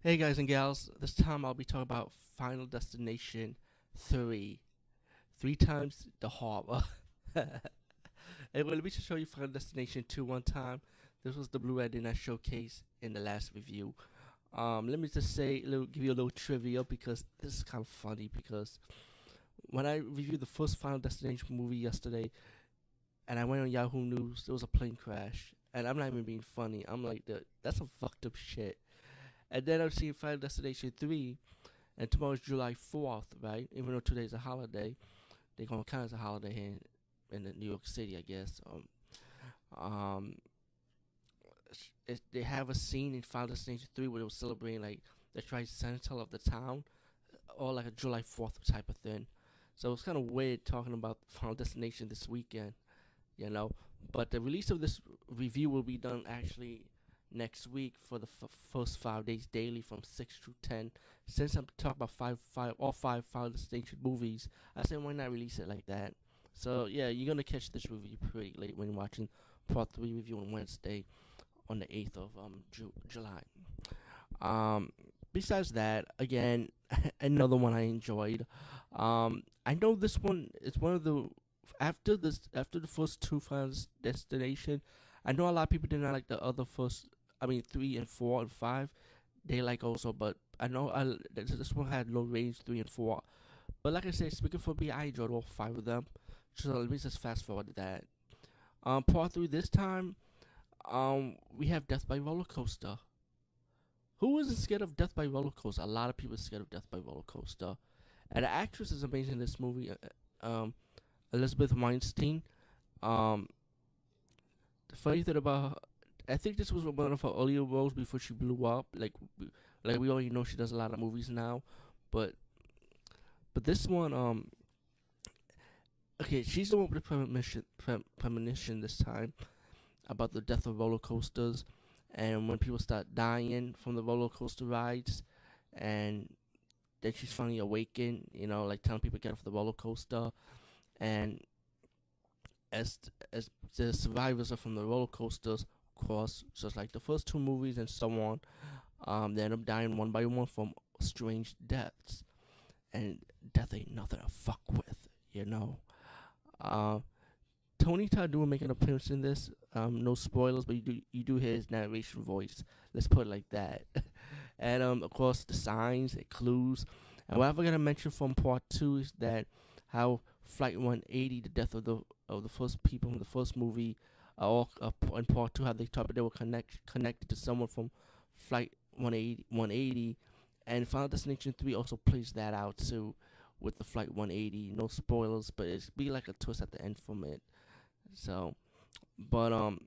Hey guys and gals, this time I'll be talking about Final Destination 3. Three times the horror. Anyway, let me just show you Final Destination 2 one time. This was the Blu-ray I did not showcase in the last review. Let me just give you a little trivia because this is kind of funny because when I reviewed the first Final Destination movie yesterday and I went on Yahoo News, there was a plane crash. And I'm not even being funny. I'm like, that's some fucked up shit. And then I'm seeing Final Destination 3, and tomorrow's July 4th, right? Even though today's a holiday, they're going to count as a holiday here in New York City, I guess. Um, they have a scene in Final Destination 3 where they were celebrating, like, the tricentennial of the town, or like a July 4th type of thing. So it's kind of weird talking about Final Destination this weekend, you know? But the release of this review will be done actually next week for the first 5 days daily from 6 to 10. Since I'm talking about all five Final Destination movies, I said why not release it like that. So yeah, you're gonna catch this review pretty late when you're watching part 3 review on Wednesday on the 8th of July. Besides that, again, another one I enjoyed. I know this one is one of the after the first two Final Destination. I know a lot of people did not like the other first. I mean, 3 and 4 and 5. They like also, but I know this one had low range 3 and 4. But like I said, speaking for me, I enjoyed all 5 of them. So let me just fast forward to that. Part 3 this time. We have Death by Roller Coaster. Who isn't scared of Death by Roller Coaster? A lot of people are scared of Death by Roller Coaster. And the actress is amazing in this movie. Elizabeth Weinstein. The funny thing about her, I think this was one of her earlier roles before she blew up. Like we already know she does a lot of movies now, but this one, okay, she's the one with the premonition this time about the death of roller coasters, and when people start dying from the roller coaster rides, and then she's finally awakened, like telling people to get off the roller coaster, and as the survivors are from the roller coasters, of course, just like the first two movies and so on, they end up dying one by one from strange deaths, and death ain't nothing to fuck with, you know. Uh, Tony Todd will make an appearance in this. No spoilers, but you do hear his narration voice. Let's put it like that. And of course, the signs, the clues, and what I'm gonna mention from part 2 is that how Flight 180, the death of the first people in the first movie, all in part 2, how they thought they were connected to someone from Flight 180, and Final Destination 3 also plays that out too, with the Flight 180. No spoilers, but it's be like a twist at the end from it. So, but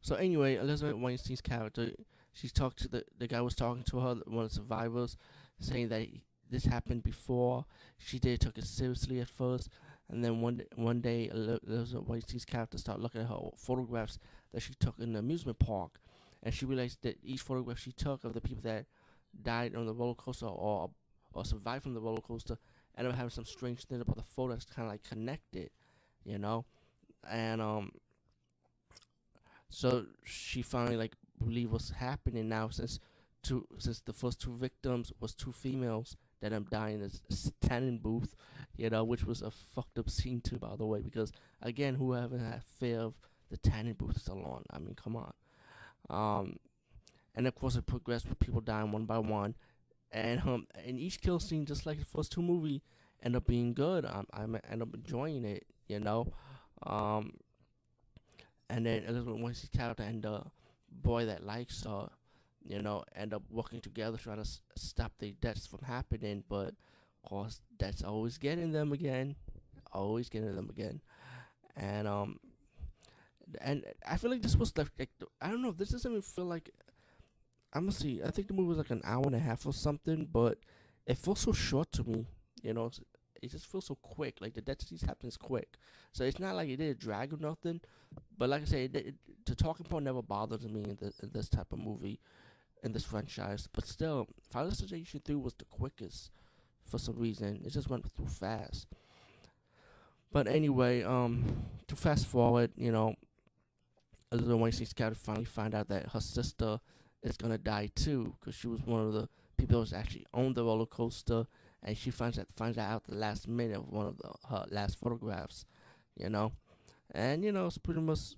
so anyway, Elizabeth Weinstein's character, she's talked to the guy was talking to her, one of the survivors, saying that this happened before. She took it seriously at first, and then one day, Elizabeth Weinstein's character started looking at her photographs that she took in the amusement park, and she realized that each photograph she took of the people that died on the roller coaster or survived from the roller coaster ended up having some strange thing about the photos kind of like connected, and so she finally like believed what's happening now since the first two victims was two females that I'm dying in a tanning booth, which was a fucked up scene too, by the way, because again, who haven't had fear of the tanning booth salon? I mean, come on. And of course it progressed with people dying one by one, and in each kill scene, just like the first two movie, end up being good. I end up enjoying it, and then Elizabeth Weinstein's character and the boy that likes her, end up working together trying to stop their deaths from happening. But of course, that's always getting them again, and and I feel like this was like I don't know. This doesn't even feel like I'm gonna see. I think the movie was like an hour and a half or something, but it feels so short to me. It just feels so quick. Like the death scenes happens quick, so it's not like it did drag or nothing. But like I say, the talking point never bothers me in this type of movie, in this franchise. But still, Final Destination 3 was the quickest for some reason. It just went through fast. But anyway, to fast forward, Elizabeth Weinstein's character finally find out that her sister is gonna die too, because she was one of the people that actually owned the roller coaster, and she finds that out the last minute of one of her last photographs, you know. And it's pretty much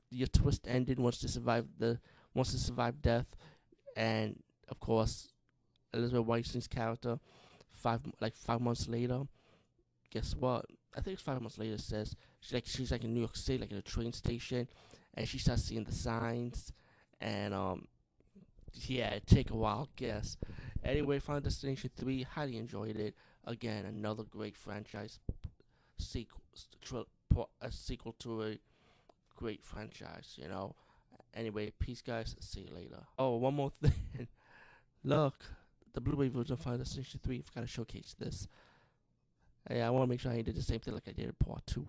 your twist ended once they survived death, and of course Elizabeth Weinstein's character, 5 months later, guess what? I think it's 5 months later. Says she's in New York City, like in a train station, and she starts seeing the signs, and yeah, it take a while, guess. Anyway, Final Destination 3, highly enjoyed it. Again, another great franchise sequel, a sequel to a great franchise. Anyway, peace, guys. See you later. Oh, one more thing. Look, the Blu-ray version of Final Destination 3 kind of showcased this. Yeah, I want to make sure I did the same thing like I did in part 2.